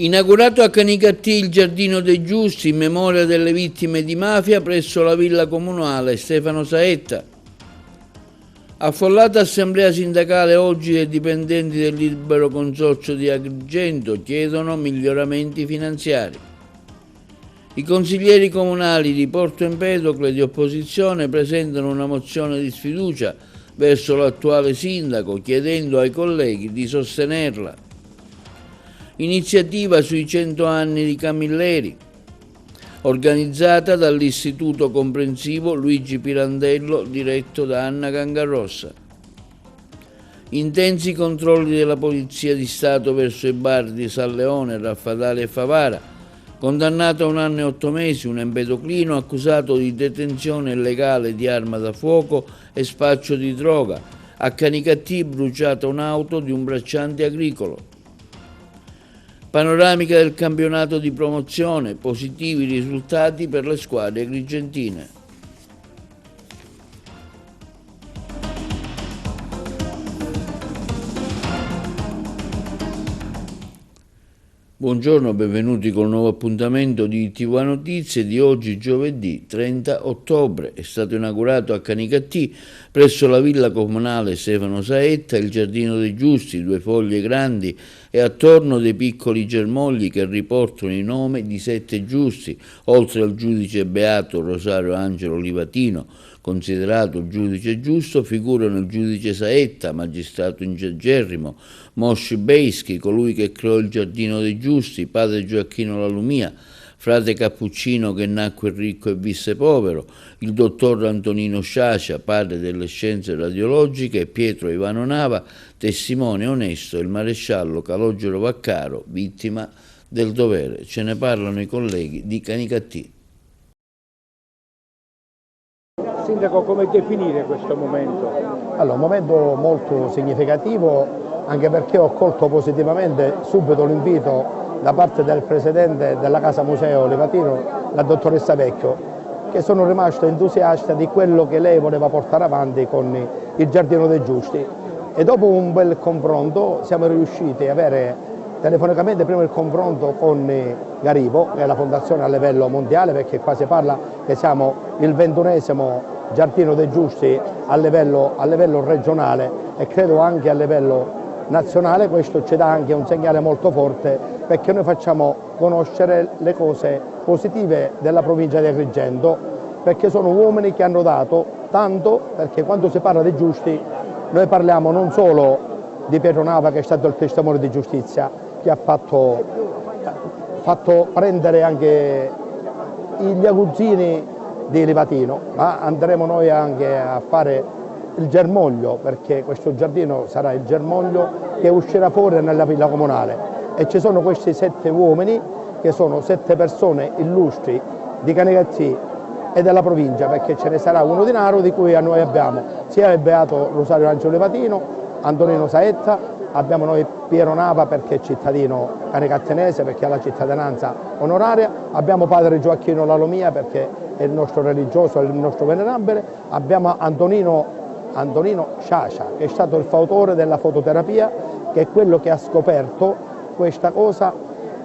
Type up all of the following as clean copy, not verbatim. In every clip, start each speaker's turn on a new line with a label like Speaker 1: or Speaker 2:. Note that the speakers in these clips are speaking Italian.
Speaker 1: Inaugurato a Canicattì il Giardino dei Giusti in memoria delle vittime di mafia presso la Villa Comunale Stefano Saetta. Affollata assemblea sindacale oggi dei dipendenti del Libero Consorzio di Agrigento chiedono miglioramenti finanziari. I consiglieri comunali di Porto Empedocle di opposizione presentano una mozione di sfiducia verso l'attuale sindaco chiedendo ai colleghi di sostenerla. Iniziativa sui 100 anni di Camilleri, organizzata dall'Istituto Comprensivo Luigi Pirandello, diretto da Anna Cangarrossa. Intensi controlli della Polizia di Stato verso i bar di San Leone, Raffadali e Favara. Condannato a 1 anno e 8 mesi un empedoclino accusato di detenzione illegale di arma da fuoco e spaccio di droga. A Canicattì bruciata un'auto di un bracciante agricolo. Panoramica del campionato di promozione, positivi risultati per le squadre agrigentine. Buongiorno, benvenuti col nuovo appuntamento di TV Notizie di oggi, giovedì 30 ottobre. È stato inaugurato a Canicattì, presso la Villa Comunale Stefano Saetta, il Giardino dei Giusti, 2 foglie grandi e attorno dei piccoli germogli che riportano i nomi di 7 giusti, oltre al giudice beato Rosario Angelo Livatino, considerato giudice giusto, figurano il giudice Saetta, magistrato integerrimo, Mosci Beischi, colui che creò il Giardino dei Giusti, padre Gioacchino Lalumia, frate cappuccino che nacque ricco e visse povero, il dottor Antonino Sciascia, padre delle scienze radiologiche, e Pietro Ivano Nava, testimone onesto, il maresciallo Calogero Vaccaro, vittima del dovere. Ce ne parlano i colleghi di Canicattì.
Speaker 2: Sindaco, come definire questo momento?
Speaker 3: Allora, un momento molto significativo, anche perché ho colto positivamente subito l'invito da parte del presidente della Casa Museo Livatino, la dottoressa Vecchio, che sono rimasto entusiasta di quello che lei voleva portare avanti con il Giardino dei Giusti. E dopo un bel confronto siamo riusciti ad avere telefonicamente prima il confronto con Garibo, che è la fondazione a livello mondiale, perché qua si parla che siamo il 21esimo Giardino dei Giusti a livello regionale e credo anche a livello nazionale. Questo ci dà anche un segnale molto forte, perché noi facciamo conoscere le cose positive della provincia di Agrigento, perché sono uomini che hanno dato tanto, perché quando si parla di giusti noi parliamo non solo di Pietro Nava, che è stato il testimone di giustizia, che ha fatto prendere anche gli aguzzini di Livatino, ma andremo noi anche a fare il germoglio, perché questo giardino sarà il germoglio che uscirà fuori nella Villa Comunale, e ci sono questi 7 uomini che sono 7 persone illustri di Canicattì e della provincia, perché ce ne sarà uno di Naro, di cui noi abbiamo sia il beato Rosario Angelo Livatino, Antonino Saetta, abbiamo noi Piero Nava perché è cittadino canicattenese, perché ha la cittadinanza onoraria, abbiamo padre Gioacchino Lalumia perché è il nostro religioso, è il nostro venerabile, abbiamo Antonino Sciascia, che è stato il fautore della fototerapia, che è quello che ha scoperto questa cosa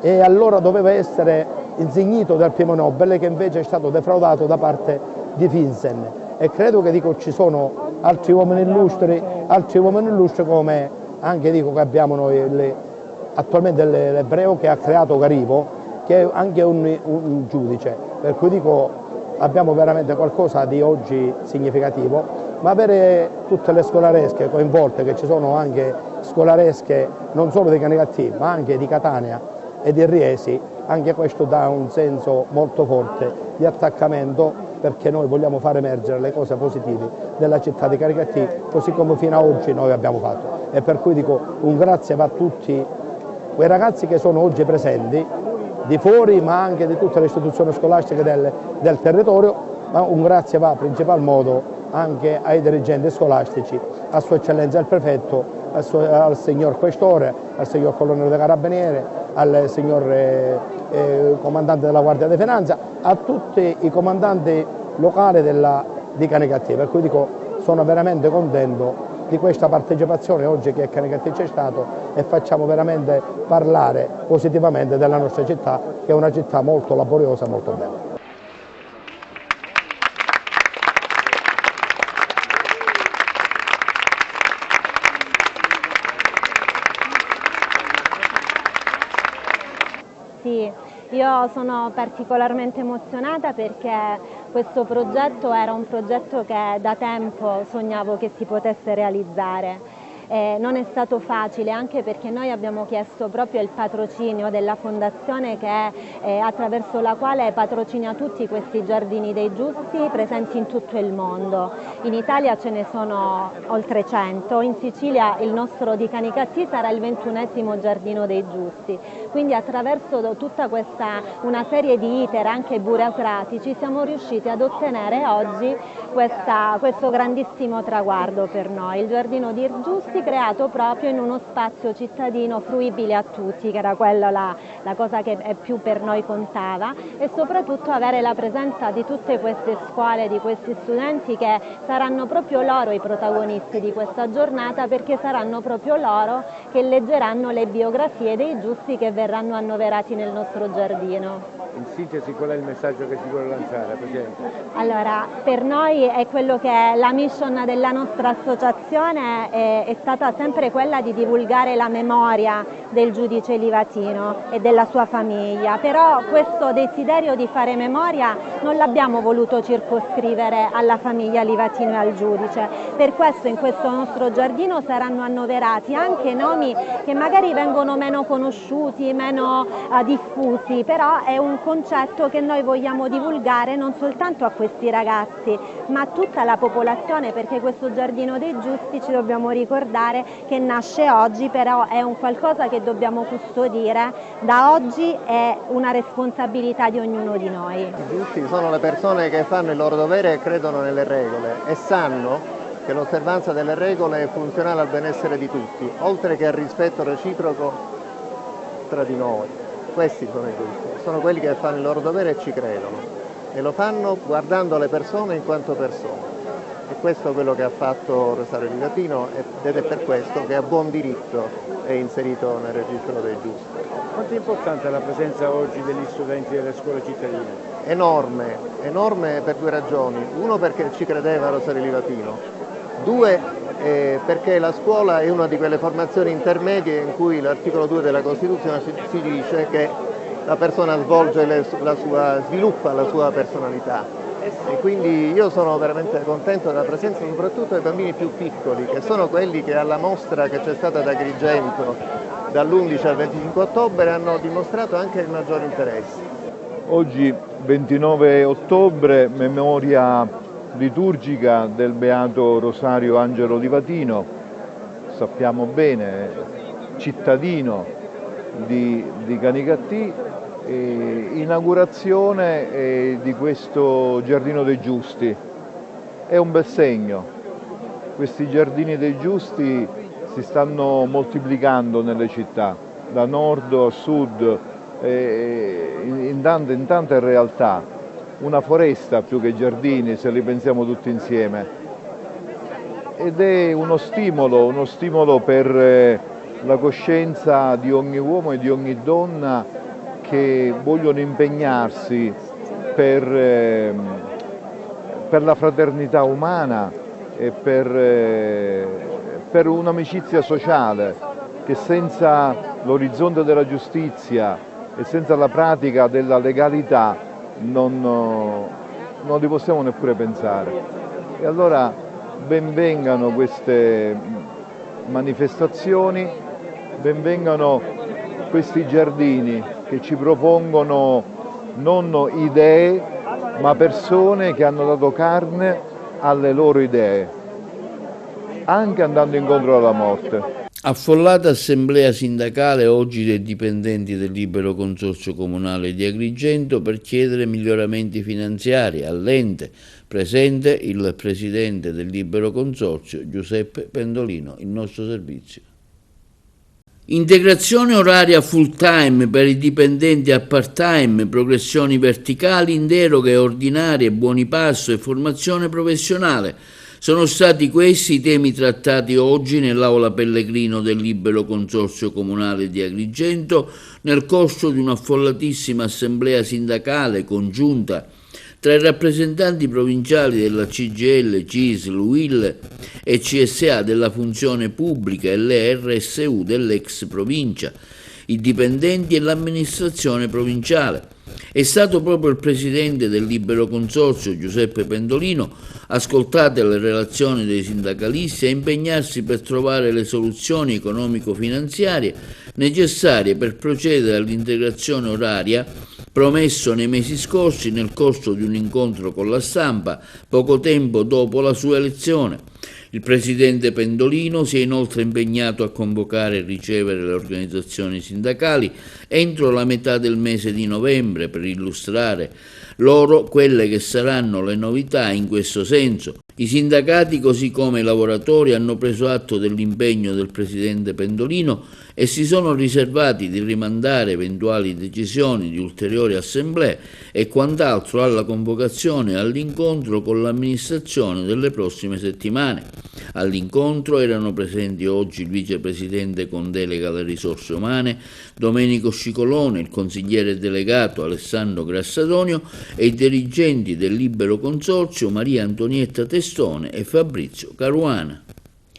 Speaker 3: e allora doveva essere insignito del premio Nobel, che invece è stato defraudato da parte di Finsen. E credo che ci sono altri uomini illustri come anche che abbiamo noi attualmente l'ebreo che ha creato Garibo, che è anche un giudice, per cui abbiamo veramente qualcosa di oggi significativo, ma avere tutte le scolaresche coinvolte, che ci sono anche scolaresche non solo di Canicattì ma anche di Catania e di Riesi, anche questo dà un senso molto forte di attaccamento, perché noi vogliamo far emergere le cose positive della città di Canicattì, così come fino ad oggi noi abbiamo fatto. E per cui un grazie va a tutti quei ragazzi che sono oggi presenti, di fuori ma anche di tutte le istituzioni scolastiche del territorio, ma un grazie va principal modo anche ai dirigenti scolastici, a Sua Eccellenza il Prefetto, al signor Questore, al signor Colonnello dei Carabinieri, al signor Comandante della Guardia di Finanza, a tutti i comandanti locali di Canicattì, per cui sono veramente contento di questa partecipazione oggi che a Canicattì c'è stato e facciamo veramente parlare positivamente della nostra città, che è una città molto laboriosa, molto bella.
Speaker 4: Sì, io sono particolarmente emozionata perché questo progetto era un progetto che da tempo sognavo che si potesse realizzare. Non è stato facile, anche perché noi abbiamo chiesto proprio il patrocinio della fondazione attraverso la quale patrocina tutti questi giardini dei giusti presenti in tutto il mondo. In Italia ce ne sono oltre 100, in Sicilia il nostro di Canicattì sarà il 21° giardino dei giusti, quindi attraverso tutta una serie di iter anche burocratici siamo riusciti ad ottenere oggi questo grandissimo traguardo per noi, il giardino dei giusti creato proprio in uno spazio cittadino fruibile a tutti, che era quella la cosa che più per noi contava, e soprattutto avere la presenza di tutte queste scuole, di questi studenti, che saranno proprio loro i protagonisti di questa giornata, perché saranno proprio loro che leggeranno le biografie dei giusti che verranno annoverati nel nostro giardino.
Speaker 2: In sintesi, qual è il messaggio che si vuole lanciare, Presidente?
Speaker 4: Allora, per noi è quello che è la mission della nostra associazione, è stata sempre quella di divulgare la memoria del giudice Livatino e della sua famiglia, però questo desiderio di fare memoria non l'abbiamo voluto circoscrivere alla famiglia Livatino e al giudice. Per questo in questo nostro giardino saranno annoverati anche nomi che magari vengono meno conosciuti, meno diffusi, però è un concetto che noi vogliamo divulgare non soltanto a questi ragazzi, ma a tutta la popolazione, perché questo giardino dei giusti, ci dobbiamo ricordare che nasce oggi, però è un qualcosa che dobbiamo custodire da oggi, è una responsabilità di ognuno di noi.
Speaker 5: I giusti sono le persone che fanno il loro dovere e credono nelle regole e sanno che l'osservanza delle regole è funzionale al benessere di tutti, oltre che al rispetto reciproco tra di noi. Questi sono i giusti, sono quelli che fanno il loro dovere e ci credono, e lo fanno guardando le persone in quanto persone. E questo è quello che ha fatto Rosario Livatino, ed è per questo che a buon diritto è inserito nel registro dei giusti.
Speaker 2: Quanto è importante la presenza oggi degli studenti delle scuole cittadine?
Speaker 5: Enorme, enorme per due ragioni. Uno, perché ci credeva Rosario Livatino. Due, perché la scuola è una di quelle formazioni intermedie in cui l'articolo 2 della Costituzione si dice che la persona sviluppa la sua personalità, e quindi io sono veramente contento della presenza soprattutto dei bambini più piccoli, che sono quelli che alla mostra che c'è stata ad Agrigento dall'11 al 25 ottobre hanno dimostrato anche il maggior interesse.
Speaker 6: Oggi 29 ottobre, memoria liturgica del Beato Rosario Angelo Livatino, sappiamo bene, cittadino di Canicattì, inaugurazione di questo Giardino dei Giusti. È un bel segno, questi Giardini dei Giusti si stanno moltiplicando nelle città, da nord a sud, in tante realtà. Una foresta più che giardini, se li pensiamo tutti insieme, ed è uno stimolo per la coscienza di ogni uomo e di ogni donna che vogliono impegnarsi per la fraternità umana e per un'amicizia sociale, che senza l'orizzonte della giustizia e senza la pratica della legalità non li possiamo neppure pensare. E allora benvengano queste manifestazioni, benvengano questi giardini che ci propongono non idee, ma persone che hanno dato carne alle loro idee, anche andando incontro alla morte.
Speaker 1: Affollata assemblea sindacale oggi dei dipendenti del Libero Consorzio Comunale di Agrigento per chiedere miglioramenti finanziari all'ente. Presente il presidente del Libero Consorzio, Giuseppe Pendolino, il nostro servizio. Integrazione oraria full time per i dipendenti a part time, progressioni verticali in deroghe ordinarie, buoni passo e formazione professionale. Sono stati questi i temi trattati oggi nell'Aula Pellegrino del Libero Consorzio Comunale di Agrigento nel corso di un'affollatissima assemblea sindacale congiunta tra i rappresentanti provinciali della CGIL, CISL, UIL e CSA della funzione pubblica e le RSU dell'ex provincia, i dipendenti e l'amministrazione provinciale. È stato proprio il presidente del Libero Consorzio, Giuseppe Pendolino, ascoltate le relazioni dei sindacalisti, a impegnarsi per trovare le soluzioni economico-finanziarie necessarie per procedere all'integrazione oraria promesso nei mesi scorsi nel corso di un incontro con la stampa poco tempo dopo la sua elezione. Il presidente Pendolino si è inoltre impegnato a convocare e ricevere le organizzazioni sindacali entro la metà del mese di novembre per illustrare loro quelle che saranno le novità in questo senso. I sindacati, così come i lavoratori, hanno preso atto dell'impegno del presidente Pendolino e si sono riservati di rimandare eventuali decisioni di ulteriori assemblee e quant'altro alla convocazione e all'incontro con l'amministrazione delle prossime settimane. All'incontro erano presenti oggi il vicepresidente con delega alle risorse umane Domenico Scicolone, il consigliere delegato Alessandro Grassadonio e i dirigenti del Libero Consorzio Maria Antonietta Testone e Fabrizio Caruana.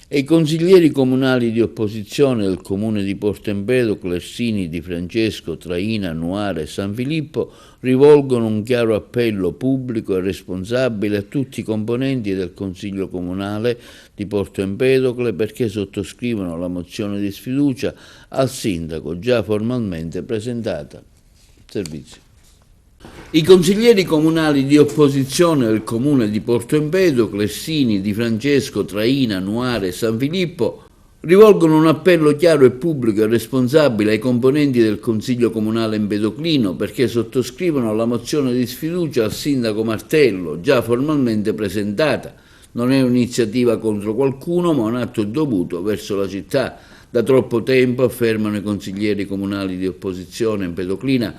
Speaker 1: E i consiglieri comunali di opposizione del comune di Porto Empedocle, Ersini, Di Francesco, Traina, Nuara e San Filippo rivolgono un chiaro appello pubblico e responsabile a tutti i componenti del Consiglio Comunale di Porto Empedocle perché sottoscrivono la mozione di sfiducia al sindaco già formalmente presentata. Servizio. I consiglieri comunali di opposizione del comune di Porto Empedocle, Ersini, Di Francesco, Traina, Nuara e San Filippo rivolgono un appello chiaro e pubblico e responsabile ai componenti del Consiglio Comunale Empedoclino perché sottoscrivono la mozione di sfiducia al sindaco Martello, già formalmente presentata. Non è un'iniziativa contro qualcuno, ma un atto dovuto verso la città. Da troppo tempo, affermano i consiglieri comunali di opposizione empedoclina,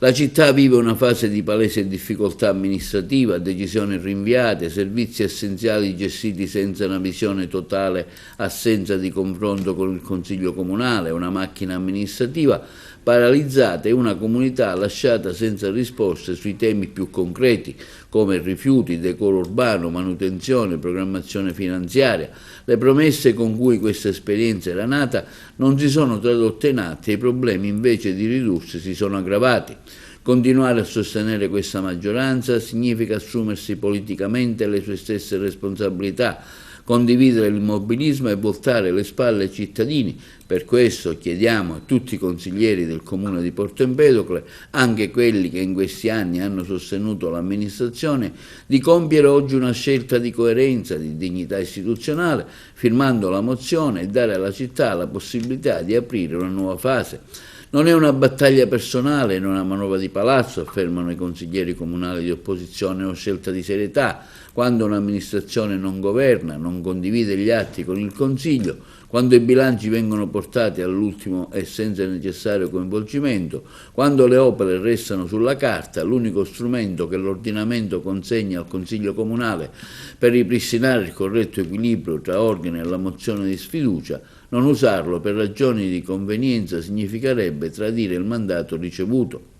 Speaker 1: la città vive una fase di palese difficoltà amministrativa, decisioni rinviate, servizi essenziali gestiti senza una visione totale, assenza di confronto con il Consiglio Comunale, una macchina amministrativa paralizzata e una comunità lasciata senza risposte sui temi più concreti come rifiuti, decoro urbano, manutenzione, programmazione finanziaria. Le promesse con cui questa esperienza era nata non si sono tradotte in atti e i problemi invece di ridursi si sono aggravati. Continuare a sostenere questa maggioranza significa assumersi politicamente le sue stesse responsabilità, condividere l'immobilismo e voltare le spalle ai cittadini. Per questo chiediamo a tutti i consiglieri del comune di Porto Empedocle, anche quelli che in questi anni hanno sostenuto l'amministrazione, di compiere oggi una scelta di coerenza, di dignità istituzionale, firmando la mozione e dare alla città la possibilità di aprire una nuova fase. Non è una battaglia personale, non una manovra di palazzo, affermano i consiglieri comunali di opposizione, è una scelta di serietà. Quando un'amministrazione non governa, non condivide gli atti con il Consiglio, quando i bilanci vengono portati all'ultimo e senza il necessario coinvolgimento, quando le opere restano sulla carta, l'unico strumento che l'ordinamento consegna al Consiglio Comunale per ripristinare il corretto equilibrio tra ordine e la mozione di sfiducia, non usarlo per ragioni di convenienza significherebbe tradire il mandato ricevuto.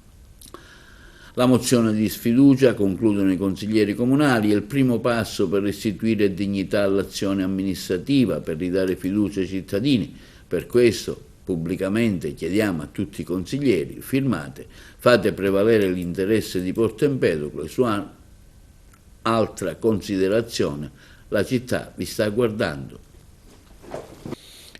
Speaker 1: La mozione di sfiducia, concludono i consiglieri comunali, è il primo passo per restituire dignità all'azione amministrativa, per ridare fiducia ai cittadini. Per questo, pubblicamente, chiediamo a tutti i consiglieri, firmate, fate prevalere l'interesse di Porto Empedocle su altra considerazione. La città vi sta guardando.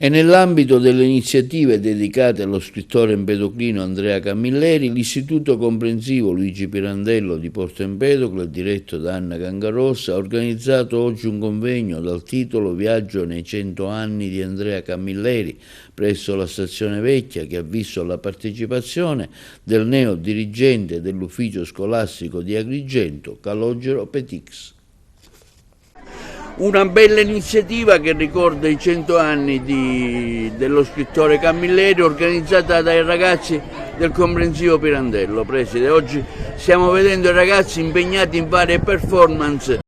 Speaker 1: E nell'ambito delle iniziative dedicate allo scrittore empedoclino Andrea Camilleri, l'Istituto Comprensivo Luigi Pirandello di Porto Empedocle, diretto da Anna Cangarossa, ha organizzato oggi un convegno dal titolo Viaggio nei 100 anni di Andrea Camilleri presso la Stazione Vecchia, che ha visto la partecipazione del neo dirigente dell'ufficio scolastico di Agrigento, Calogero Petix. Una bella iniziativa che ricorda i 100 anni dello scrittore Camilleri, organizzata dai ragazzi del Comprensivo Pirandello. Preside, oggi stiamo vedendo i ragazzi impegnati in varie performance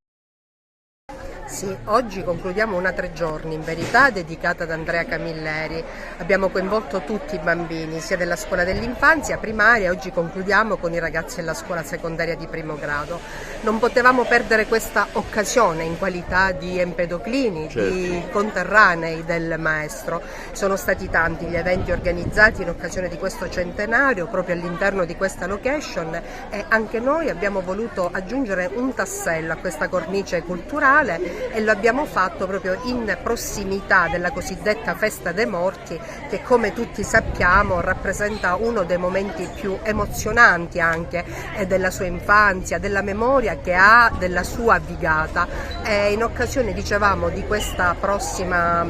Speaker 7: Sì, oggi concludiamo una 3 giorni, in verità dedicata ad Andrea Camilleri. Abbiamo coinvolto tutti i bambini, sia della scuola dell'infanzia primaria, oggi concludiamo con i ragazzi della scuola secondaria di primo grado. Non potevamo perdere questa occasione in qualità di empedoclini, certo, di conterranei del maestro. Sono stati tanti gli eventi organizzati in occasione di questo centenario, proprio all'interno di questa location, e anche noi abbiamo voluto aggiungere un tassello a questa cornice culturale e lo abbiamo fatto proprio in prossimità della cosiddetta Festa dei Morti, che come tutti sappiamo rappresenta uno dei momenti più emozionanti anche della sua infanzia, della memoria che ha della sua Vigata. E in occasione, dicevamo, di questa prossima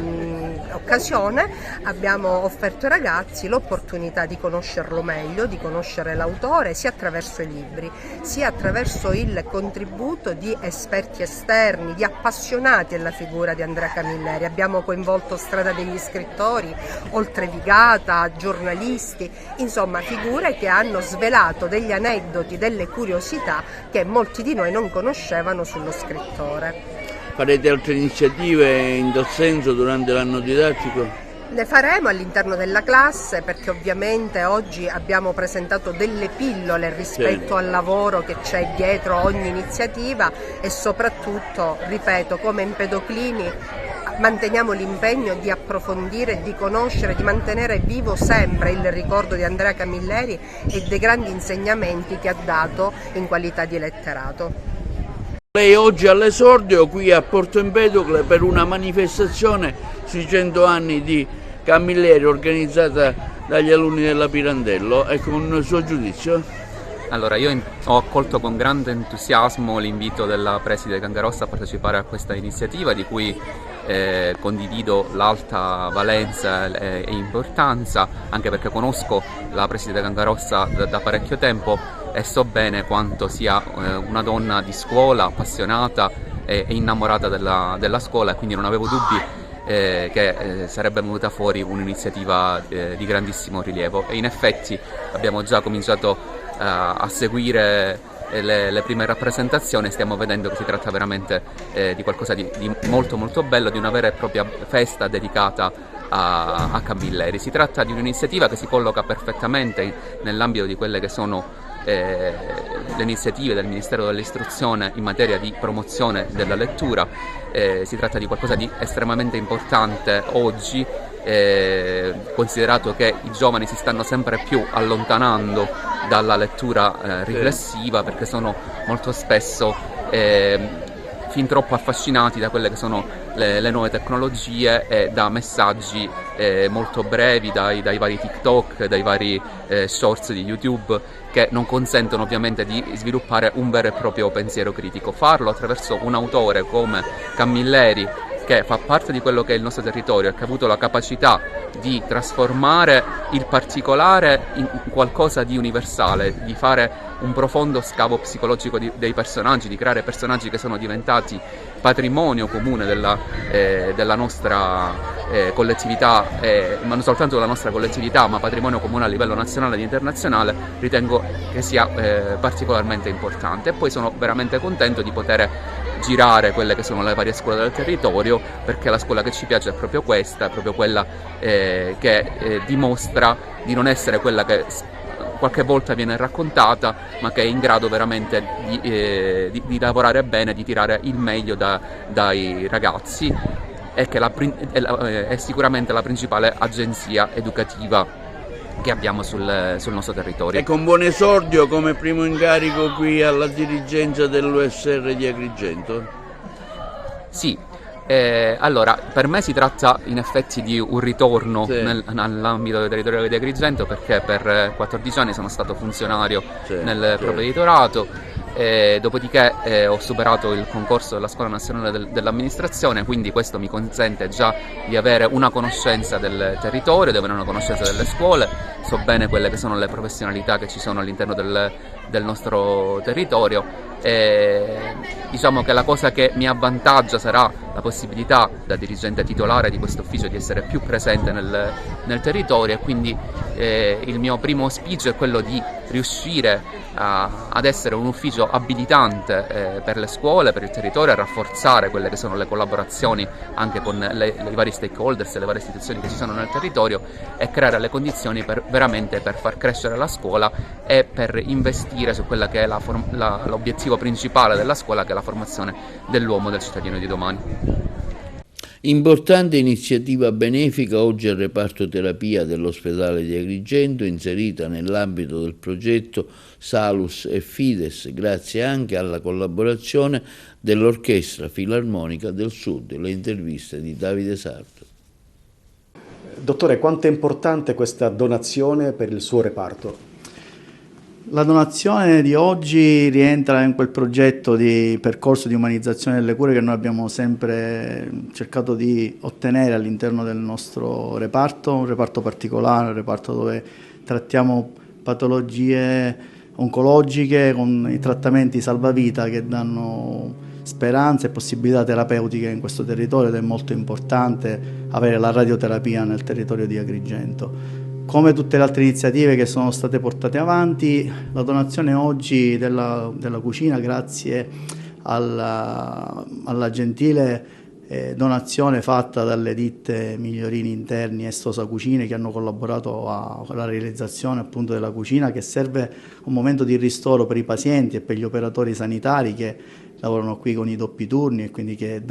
Speaker 7: occasione abbiamo offerto ai ragazzi l'opportunità di conoscerlo meglio, di conoscere l'autore sia attraverso i libri, sia attraverso il contributo di esperti esterni, di appassionati alla figura di Andrea Camilleri. Abbiamo coinvolto Strada degli Scrittori, oltre Vigata, giornalisti, insomma figure che hanno svelato degli aneddoti, delle curiosità che molti di noi non conoscevano sullo scrittore.
Speaker 1: Farete altre iniziative in tal senso durante l'anno didattico?
Speaker 7: Le faremo all'interno della classe, perché ovviamente oggi abbiamo presentato delle pillole rispetto al lavoro che c'è dietro ogni iniziativa e soprattutto, ripeto, come empedoclini manteniamo l'impegno di approfondire, di conoscere, di mantenere vivo sempre il ricordo di Andrea Camilleri e dei grandi insegnamenti che ha dato in qualità di letterato.
Speaker 1: Lei oggi all'esordio qui a Porto Empedocle per una manifestazione sui 100 anni di Camilleri organizzata dagli alunni della Pirandello, e con il suo giudizio?
Speaker 8: Allora, io ho accolto con grande entusiasmo l'invito della preside Cangarossa a partecipare a questa iniziativa, di cui condivido l'alta valenza e importanza, anche perché conosco la preside Cangarossa da parecchio tempo e so bene quanto sia una donna di scuola, appassionata e innamorata della scuola, e quindi non avevo dubbi che sarebbe venuta fuori un'iniziativa di grandissimo rilievo. E in effetti abbiamo già cominciato a seguire le prime rappresentazioni, stiamo vedendo che si tratta veramente di qualcosa di molto molto bello, di una vera e propria festa dedicata a Camilleri. Si tratta di un'iniziativa che si colloca perfettamente nell'ambito di quelle che sono le iniziative del Ministero dell'Istruzione in materia di promozione della lettura. Si tratta di qualcosa di estremamente importante oggi, considerato che i giovani si stanno sempre più allontanando dalla lettura riflessiva, perché sono molto spesso fin troppo affascinati da quelle che sono le nuove tecnologie e da messaggi molto brevi, dai vari TikTok, dai vari shorts di YouTube, che non consentono ovviamente di sviluppare un vero e proprio pensiero critico. Farlo attraverso un autore come Camilleri, che fa parte di quello che è il nostro territorio e che ha avuto la capacità di trasformare il particolare in qualcosa di universale, di fare un profondo scavo psicologico dei personaggi, di creare personaggi che sono diventati patrimonio comune della nostra collettività, ma non soltanto della nostra collettività, ma patrimonio comune a livello nazionale ed internazionale, ritengo che sia particolarmente importante. E poi sono veramente contento di poter girare quelle che sono le varie scuole del territorio, perché la scuola che ci piace è proprio questa, è proprio quella che dimostra di non essere quella che qualche volta viene raccontata, ma che è in grado veramente di lavorare bene, di tirare il meglio dai ragazzi, e che è sicuramente la principale agenzia educativa che abbiamo sul nostro territorio.
Speaker 1: E con buon esordio come primo incarico qui alla dirigenza dell'USR di Agrigento?
Speaker 8: Sì. Allora, per me si tratta in effetti di un ritorno nell'ambito del territorio di Agrigento, perché per 14 anni sono stato funzionario nel provveditorato, dopodiché ho superato il concorso della Scuola Nazionale dell'Amministrazione, quindi questo mi consente già di avere una conoscenza del territorio, di avere una conoscenza delle scuole, so bene quelle che sono le professionalità che ci sono all'interno del nostro territorio. Diciamo che la cosa che mi avvantaggia sarà la possibilità, da dirigente titolare di questo ufficio, di essere più presente nel territorio, e quindi il mio primo auspicio è quello di riuscire ad essere un ufficio abilitante per le scuole, per il territorio, a rafforzare quelle che sono le collaborazioni anche con i vari stakeholders e le varie istituzioni che ci sono nel territorio, e creare le condizioni veramente per far crescere la scuola e per investire su quella che è l'obiettivo principale della scuola, che è la formazione dell'uomo, del cittadino di domani.
Speaker 1: Importante iniziativa benefica oggi al reparto terapia dell'ospedale di Agrigento, inserita nell'ambito del progetto Salus e Fides, grazie anche alla collaborazione dell'Orchestra Filarmonica del Sud. Le interviste di Davide Sarto.
Speaker 9: Dottore, quanto è importante questa donazione per il suo reparto?
Speaker 10: La donazione di oggi rientra in quel progetto di percorso di umanizzazione delle cure che noi abbiamo sempre cercato di ottenere all'interno del nostro reparto, un reparto particolare, un reparto dove trattiamo patologie oncologiche con i trattamenti salvavita che danno speranze e possibilità terapeutiche in questo territorio, ed è molto importante avere la radioterapia nel territorio di Agrigento. Come tutte le altre iniziative che sono state portate avanti, la donazione oggi della cucina, grazie alla gentile donazione fatta dalle ditte Migliorini Interni e Stosa Cucine, che hanno collaborato alla realizzazione appunto della cucina, che serve un momento di ristoro per i pazienti e per gli operatori sanitari che lavorano qui con i doppi turni e quindi che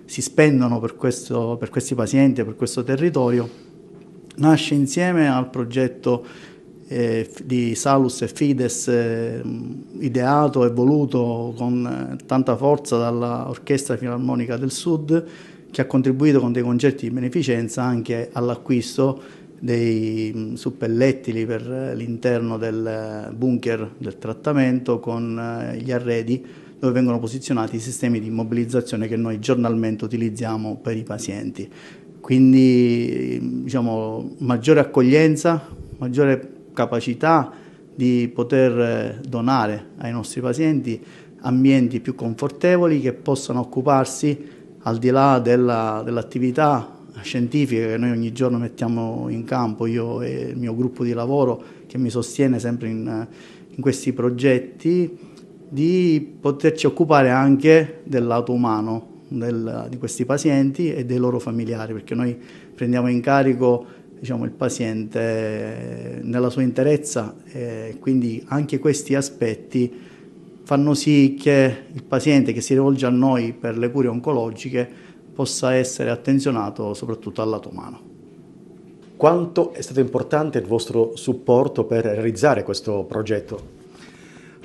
Speaker 10: si spendono per questi pazienti e per questo territorio. Nasce insieme al progetto di Salus e Fides, ideato e voluto con tanta forza dall'Orchestra Filarmonica del Sud, che ha contribuito con dei concerti di beneficenza anche all'acquisto dei suppellettili per l'interno del bunker del trattamento, con gli arredi dove vengono posizionati i sistemi di immobilizzazione che noi giornalmente utilizziamo per i pazienti. Quindi diciamo, maggiore accoglienza, maggiore capacità di poter donare ai nostri pazienti ambienti più confortevoli che possano occuparsi, al di là dell'attività scientifica che noi ogni giorno mettiamo in campo, io e il mio gruppo di lavoro che mi sostiene sempre in questi progetti, di poterci occupare anche del lato umano di questi pazienti e dei loro familiari, perché noi prendiamo in carico, diciamo, il paziente nella sua interezza, quindi anche questi aspetti fanno sì che il paziente che si rivolge a noi per le cure oncologiche possa essere attenzionato soprattutto al lato umano.
Speaker 9: Quanto è stato importante il vostro supporto per realizzare questo progetto?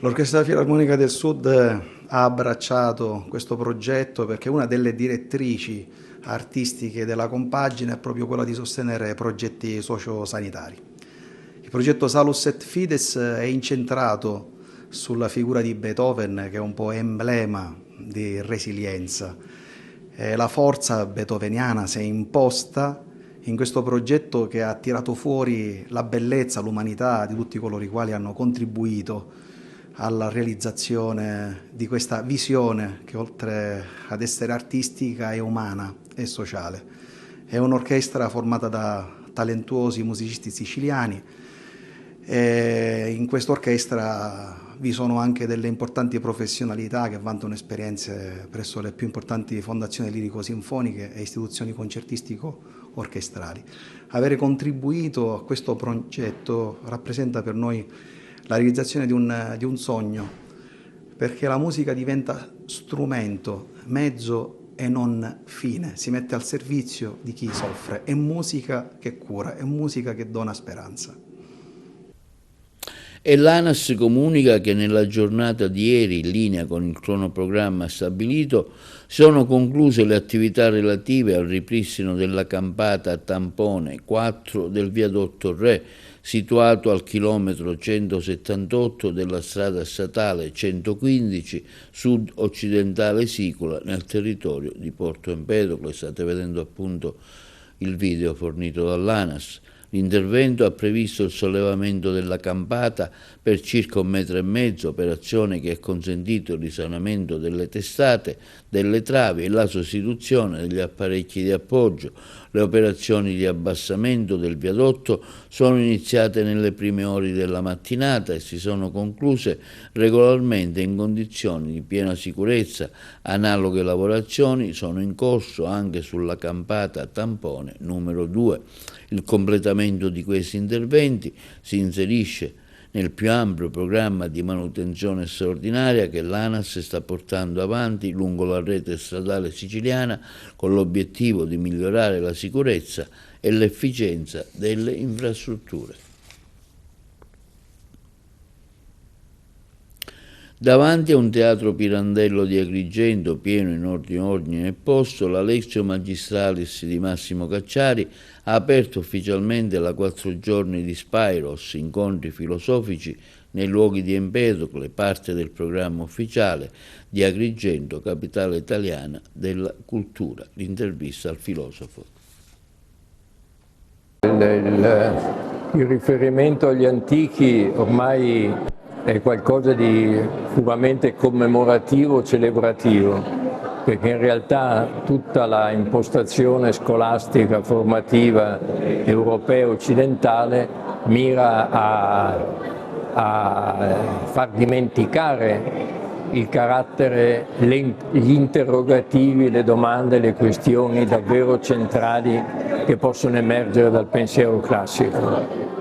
Speaker 10: L'Orchestra Filarmonica del Sud ha abbracciato questo progetto perché una delle direttrici artistiche della compagine è proprio quella di sostenere progetti sociosanitari. Il progetto Salus et Fides è incentrato sulla figura di Beethoven, che è un po' emblema di resilienza. La forza beethoveniana si è imposta in questo progetto, che ha tirato fuori la bellezza, l'umanità di tutti coloro i quali hanno contribuito alla realizzazione di questa visione che, oltre ad essere artistica, è umana e sociale. È un'orchestra formata da talentuosi musicisti siciliani e in questa orchestra vi sono anche delle importanti professionalità che vantano esperienze presso le più importanti fondazioni lirico-sinfoniche e istituzioni concertistico-orchestrali. Avere contribuito a questo progetto rappresenta per noi la realizzazione di un sogno, perché la musica diventa strumento, mezzo e non fine, si mette al servizio di chi soffre, è musica che cura, è musica che dona speranza.
Speaker 1: E l'ANAS comunica che nella giornata di ieri, in linea con il cronoprogramma stabilito, sono concluse le attività relative al ripristino della campata a tampone 4 del viadotto Re, situato al chilometro 178 della strada statale 115 sud-occidentale Sicola, nel territorio di Porto Empedocle. State vedendo appunto il video fornito dall'ANAS. L'intervento ha previsto il sollevamento della campata per circa 1,5 metri, operazione che ha consentito il risanamento delle testate, delle travi e la sostituzione degli apparecchi di appoggio. Le operazioni di abbassamento del viadotto sono iniziate nelle prime ore della mattinata e si sono concluse regolarmente in condizioni di piena sicurezza. Analoghe lavorazioni sono in corso anche sulla campata tampone numero 2. Il completamento di questi interventi si inserisce nel più ampio programma di manutenzione straordinaria che l'ANAS sta portando avanti lungo la rete stradale siciliana con l'obiettivo di migliorare la sicurezza e l'efficienza delle infrastrutture. Davanti a un teatro Pirandello di Agrigento pieno in ordine e posto, la Lectio Magistralis di Massimo Cacciari ha aperto ufficialmente la 4 giorni di Spyros, incontri filosofici nei luoghi di Empedocle, parte del programma ufficiale di Agrigento, capitale italiana della cultura. L'intervista al filosofo.
Speaker 11: Il riferimento agli antichi ormai è qualcosa di puramente commemorativo, celebrativo, perché in realtà tutta la impostazione scolastica, formativa, europea, occidentale mira a far dimenticare il carattere, gli interrogativi, le domande, le questioni davvero centrali che possono emergere dal pensiero classico.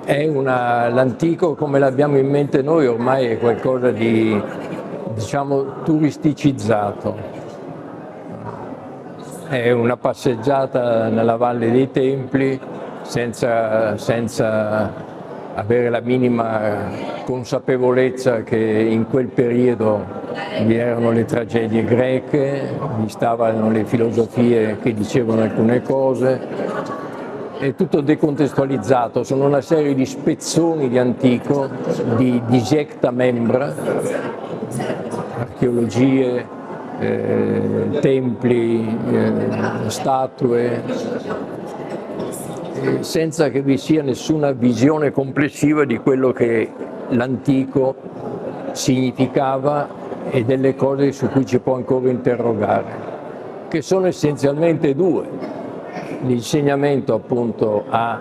Speaker 11: L'antico come l'abbiamo in mente noi ormai è qualcosa di, diciamo, turisticizzato. È una passeggiata nella Valle dei Templi senza avere la minima consapevolezza che in quel periodo vi erano le tragedie greche, vi stavano le filosofie che dicevano alcune cose. È tutto decontestualizzato, sono una serie di spezzoni di antico, di disecta membra, archeologie, templi, statue, senza che vi sia nessuna visione complessiva di quello che l'antico significava e delle cose su cui ci può ancora interrogare, che sono essenzialmente due. L'insegnamento appunto a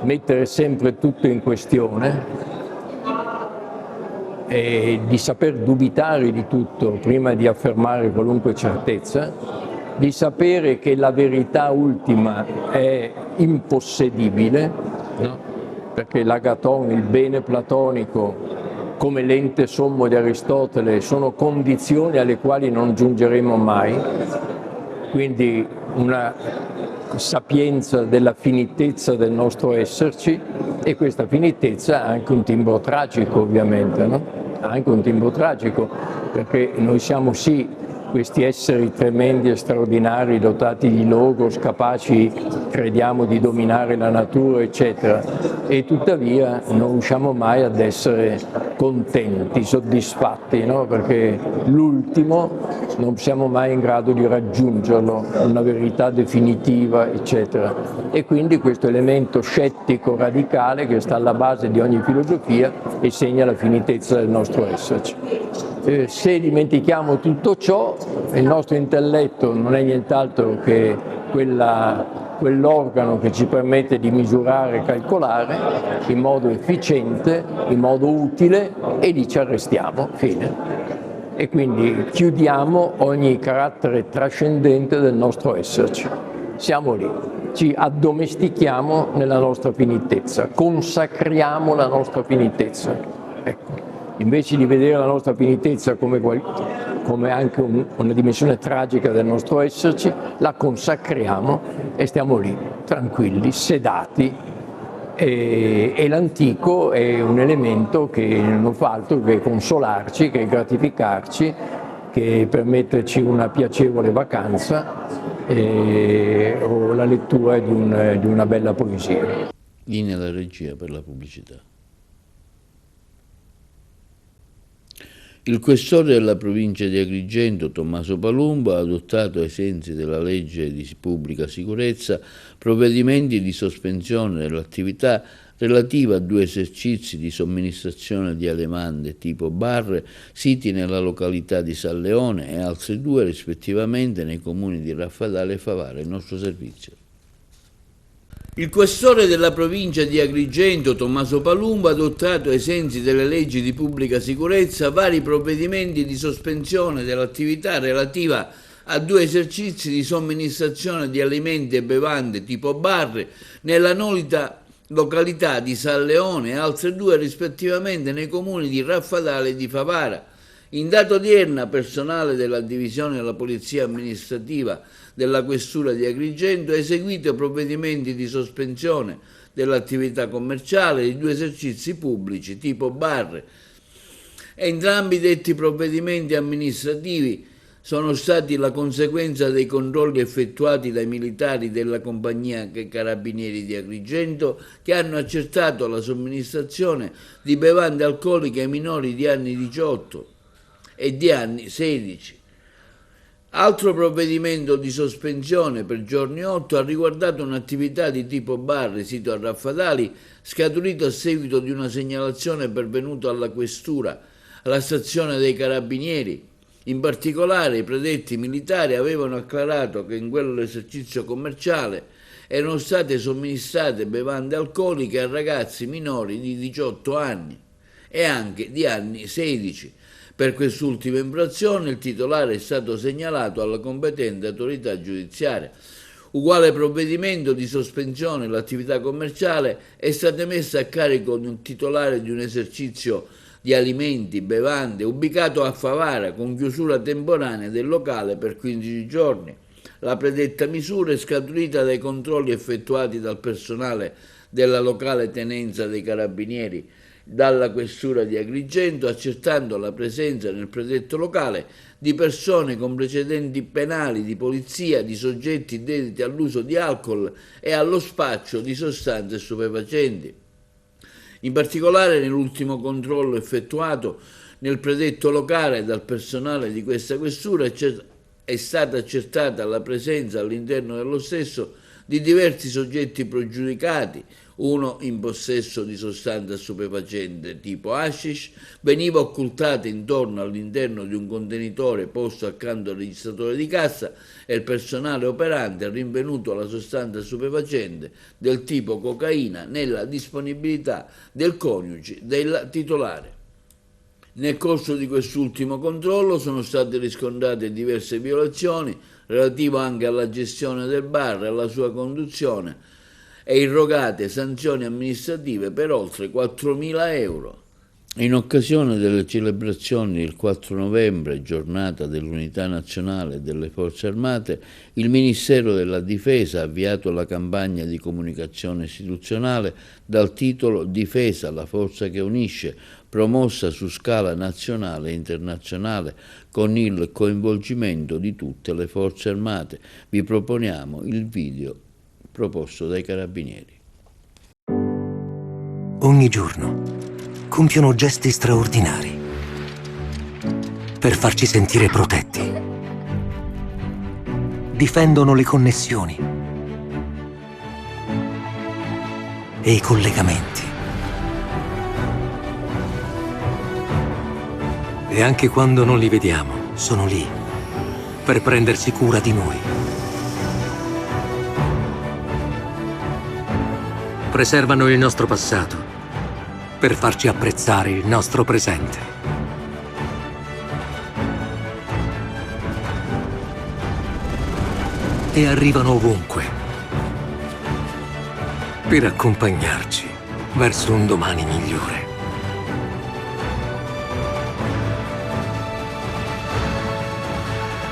Speaker 11: mettere sempre tutto in questione e di saper dubitare di tutto prima di affermare qualunque certezza, di sapere che la verità ultima è impossedibile, no? Perché l'agaton, il bene platonico, come l'ente sommo di Aristotele, sono condizioni alle quali non giungeremo mai, quindi una sapienza della finitezza del nostro esserci, e questa finitezza ha anche un timbro tragico ovviamente, no? Ha anche un timbro tragico, perché noi siamo sì questi esseri tremendi e straordinari, dotati di logos, capaci, crediamo, di dominare la natura, eccetera, e tuttavia non riusciamo mai ad essere contenti, soddisfatti, no? Perché l'ultimo non siamo mai in grado di raggiungerlo, una verità definitiva, eccetera. E quindi questo elemento scettico radicale che sta alla base di ogni filosofia e segna la finitezza del nostro esserci. Se dimentichiamo tutto ciò, il nostro intelletto non è nient'altro che quell'organo che ci permette di misurare e calcolare in modo efficiente, in modo utile, e lì ci arrestiamo, fine. E quindi chiudiamo ogni carattere trascendente del nostro esserci. Siamo lì, ci addomestichiamo nella nostra finitezza, consacriamo la nostra finitezza. Ecco. Invece di vedere la nostra finitezza come anche una dimensione tragica del nostro esserci, la consacriamo e stiamo lì, tranquilli, sedati, e l'antico è un elemento che non fa altro che consolarci, che gratificarci, che permetterci una piacevole vacanza o la lettura di una bella poesia.
Speaker 1: Linea da regia per la pubblicità. Il questore della provincia di Agrigento, Tommaso Palumbo, ha adottato ai sensi della legge di pubblica sicurezza provvedimenti di sospensione dell'attività relativa a 2 esercizi di somministrazione di alimande tipo bar siti nella località di San Leone e altri 2 rispettivamente nei comuni di Raffadale e Favara. Il nostro servizio. Il questore della provincia di Agrigento, Tommaso Palumbo, ha adottato ai sensi delle leggi di pubblica sicurezza vari provvedimenti di sospensione dell'attività relativa a 2 esercizi di somministrazione di alimenti e bevande tipo bar nella nolita località di San Leone e altre 2 rispettivamente nei comuni di Raffadale e di Favara. In data odierna, personale della divisione della polizia amministrativa della questura di Agrigento ha eseguito provvedimenti di sospensione dell'attività commerciale di 2 esercizi pubblici tipo bar. Entrambi detti provvedimenti amministrativi sono stati la conseguenza dei controlli effettuati dai militari della compagnia Carabinieri di Agrigento, che hanno accertato la somministrazione di bevande alcoliche ai minori di anni 18 e di anni 16. Altro provvedimento di sospensione per giorni 8 ha riguardato un'attività di tipo bar sito a Raffadali, scaturito a seguito di una segnalazione pervenuta alla questura, alla stazione dei Carabinieri. In particolare, i predetti militari avevano acclarato che in quell'esercizio commerciale erano state somministrate bevande alcoliche a ragazzi minori di 18 anni e anche di anni 16. Per quest'ultima infrazione il titolare è stato segnalato alla competente autorità giudiziaria. Uguale provvedimento di sospensione dell'attività commerciale è stato messo a carico di un titolare di un esercizio di alimenti, bevande, ubicato a Favara, con chiusura temporanea del locale per 15 giorni. La predetta misura è scaturita dai controlli effettuati dal personale della locale tenenza dei Carabinieri dalla questura di Agrigento, accertando la presenza nel predetto locale di persone con precedenti penali di polizia, di soggetti dediti all'uso di alcol e allo spaccio di sostanze stupefacenti. In particolare, nell'ultimo controllo effettuato nel predetto locale dal personale di questa questura è stata accertata la presenza all'interno dello stesso di diversi soggetti pregiudicati, uno in possesso di sostanza stupefacente tipo hashish, veniva occultata intorno all'interno di un contenitore posto accanto al registratore di cassa e il personale operante ha rinvenuto la sostanza stupefacente del tipo cocaina nella disponibilità del coniuge della titolare. Nel corso di quest'ultimo controllo sono state riscontrate diverse violazioni relative anche alla gestione del bar e alla sua conduzione e irrogate sanzioni amministrative per oltre 4.000 euro. In occasione delle celebrazioni del 4 novembre, giornata dell'Unità Nazionale delle Forze Armate, il Ministero della Difesa ha avviato la campagna di comunicazione istituzionale dal titolo Difesa, la forza che unisce, promossa su scala nazionale e internazionale con il coinvolgimento di tutte le Forze Armate. Vi proponiamo il video proposto dai Carabinieri.
Speaker 12: Ogni giorno compiono gesti straordinari per farci sentire protetti. Difendono le connessioni e i collegamenti. E anche quando non li vediamo, sono lì per prendersi cura di noi. Preservano il nostro passato per farci apprezzare il nostro presente. E arrivano ovunque per accompagnarci verso un domani migliore.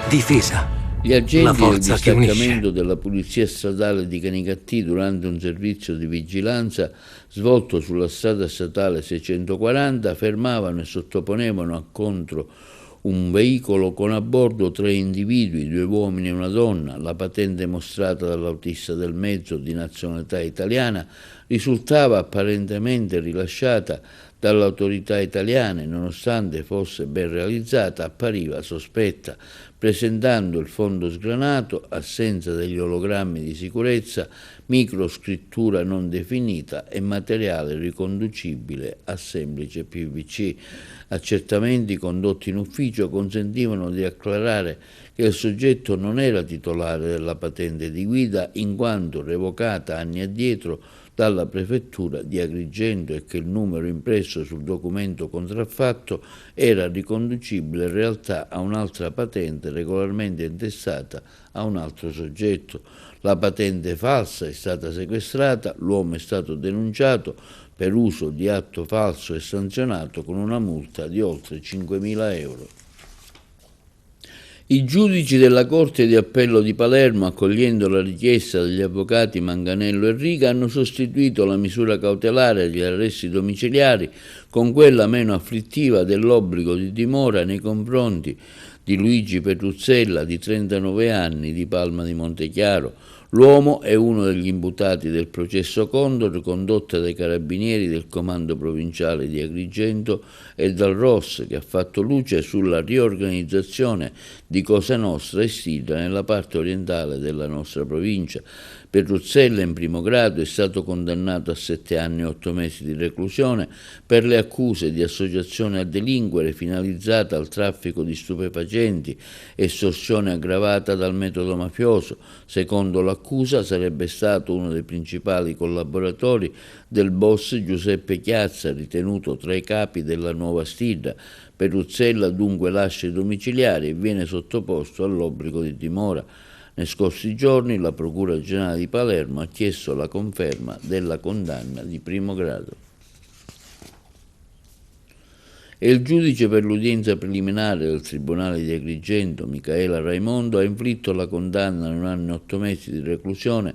Speaker 12: Difesa.
Speaker 1: Gli agenti del distaccamento della Polizia Stradale di Canicattì durante un servizio di vigilanza svolto sulla strada statale 640 fermavano e sottoponevano a contro un veicolo con a bordo 3 individui, 2 uomini e una donna. La patente mostrata dall'autista del mezzo, di nazionalità italiana, risultava apparentemente rilasciata dalle autorità italiane, nonostante fosse ben realizzata, appariva sospetta, presentando il fondo sgranato, assenza degli ologrammi di sicurezza, microscrittura non definita e materiale riconducibile a semplice PVC. Accertamenti condotti in ufficio consentivano di acclarare che il soggetto non era titolare della patente di guida, in quanto revocata anni addietro dalla prefettura di Agrigento, e che il numero impresso sul documento contraffatto era riconducibile in realtà a un'altra patente regolarmente intestata a un altro soggetto. La patente falsa è stata sequestrata, l'uomo è stato denunciato per uso di atto falso e sanzionato con una multa di oltre 5.000 euro. I giudici della Corte di Appello di Palermo, accogliendo la richiesta degli avvocati Manganello e Riga, hanno sostituito la misura cautelare agli arresti domiciliari con quella meno afflittiva dell'obbligo di dimora nei confronti di Luigi Petruzzella, di 39 anni, di Palma di Montechiaro. L'uomo è uno degli imputati del processo Condor, condotta dai carabinieri del comando provinciale di Agrigento e dal ROS, che ha fatto luce sulla riorganizzazione di Cosa Nostra e Stida nella parte orientale della nostra provincia. Petruzzella, in primo grado, è stato condannato a 7 anni e 8 mesi di reclusione per le accuse di associazione a delinquere finalizzata al traffico di stupefacenti, estorsione aggravata dal metodo mafioso. Secondo l'accusa sarebbe stato uno dei principali collaboratori del boss Giuseppe Chiazza, ritenuto tra i capi della nuova Stida. Petruzzella dunque lascia i domiciliari e viene sottoposto all'obbligo di dimora. Nei scorsi giorni la Procura Generale di Palermo ha chiesto la conferma della condanna di primo grado. E il giudice per l'udienza preliminare del Tribunale di Agrigento, Micaela Raimondo, ha inflitto la condanna in 1 anno e 8 mesi di reclusione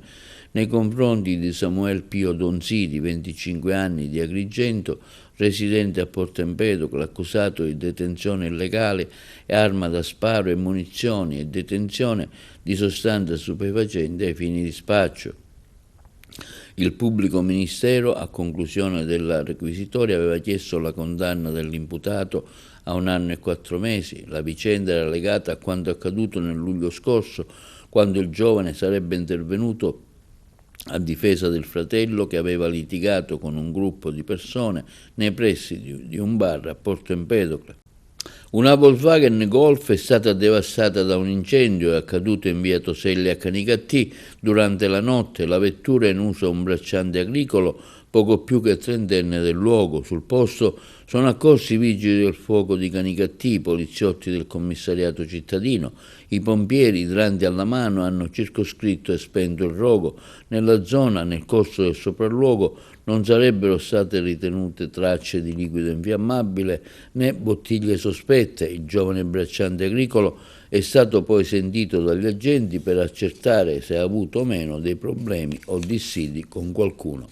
Speaker 1: nei confronti di Samuel Pio Donzi, di 25 anni, di Agrigento, residente a Porto Empedocle, accusato di detenzione illegale e arma da sparo e munizioni e detenzione di sostanza stupefacente ai fini di spaccio. Il pubblico ministero, a conclusione della requisitoria, aveva chiesto la condanna dell'imputato a 1 anno e 4 mesi. La vicenda era legata a quanto accaduto nel luglio scorso, quando il giovane sarebbe intervenuto a difesa del fratello, che aveva litigato con un gruppo di persone nei pressi di un bar a Porto Empedocle. Una Volkswagen Golf è stata devastata da un incendio, è accaduto in via Toselli a Canicattì durante la notte. La vettura in uso a un bracciante agricolo, poco più che trentenne del luogo. Sul posto sono accorsi i vigili del fuoco di Canicattì, i poliziotti del commissariato cittadino. I pompieri, idranti alla mano, hanno circoscritto e spento il rogo. Nella zona, nel corso del sopralluogo, non sarebbero state ritenute tracce di liquido infiammabile né bottiglie sospette. Il giovane bracciante agricolo è stato poi sentito dagli agenti per accertare se ha avuto o meno dei problemi o dissidi con qualcuno.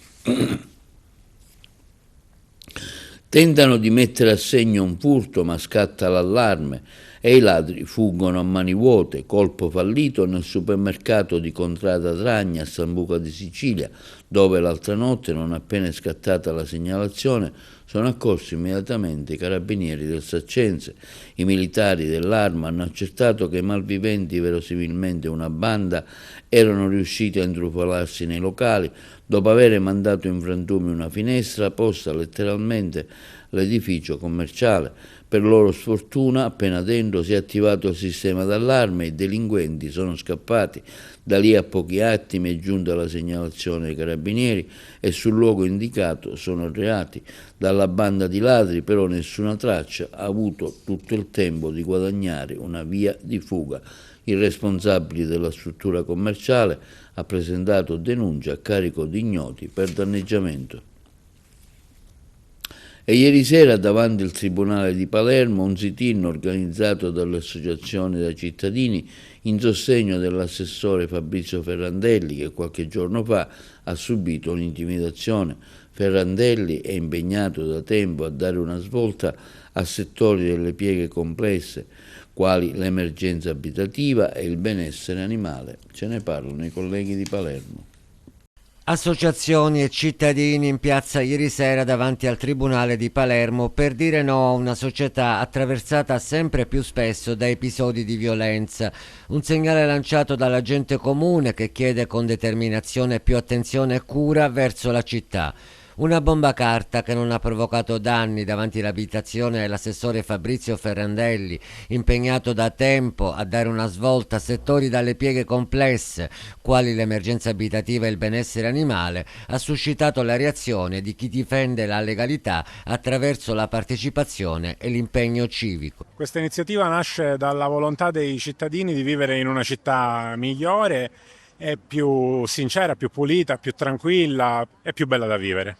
Speaker 1: Tentano di mettere a segno un furto, ma scatta l'allarme e i ladri fuggono a mani vuote. Colpo fallito nel supermercato di Contrada Tragna, a San Luca di Sicilia, dove l'altra notte, non appena è scattata la segnalazione, sono accorsi immediatamente i carabinieri del Saccense. I militari dell'Arma hanno accertato che i malviventi, verosimilmente una banda, erano riusciti a intrufolarsi nei locali dopo aver mandato in frantumi una finestra posta letteralmente all'edificio commerciale. Per loro sfortuna, appena dentro si è attivato il sistema d'allarme, i delinquenti sono scappati. Da lì a pochi attimi è giunta la segnalazione dei carabinieri e sul luogo indicato sono reati. Dalla banda di ladri però nessuna traccia, ha avuto tutto il tempo di guadagnare una via di fuga. Il responsabile della struttura commerciale ha presentato denuncia a carico di ignoti per danneggiamento. E ieri sera davanti al Tribunale di Palermo un sit-in organizzato dalle associazioni dei cittadini in sostegno dell'assessore Fabrizio Ferrandelli, che qualche giorno fa ha subito un'intimidazione. Ferrandelli è impegnato da tempo a dare una svolta a settori delle pieghe complesse, quali l'emergenza abitativa e il benessere animale. Ce ne parlano i colleghi di Palermo.
Speaker 13: Associazioni e cittadini in piazza ieri sera davanti al Tribunale di Palermo per dire no a una società attraversata sempre più spesso da episodi di violenza. Un segnale lanciato dalla gente comune che chiede con determinazione più attenzione e cura verso la città. Una bomba carta che non ha provocato danni davanti all'abitazione dell'assessore Fabrizio Ferrandelli, impegnato da tempo a dare una svolta a settori dalle pieghe complesse, quali l'emergenza abitativa e il benessere animale, ha suscitato la reazione di chi difende la legalità attraverso la partecipazione e l'impegno civico.
Speaker 14: Questa iniziativa nasce dalla volontà dei cittadini di vivere in una città migliore e più sincera, più pulita, più tranquilla e più bella da vivere.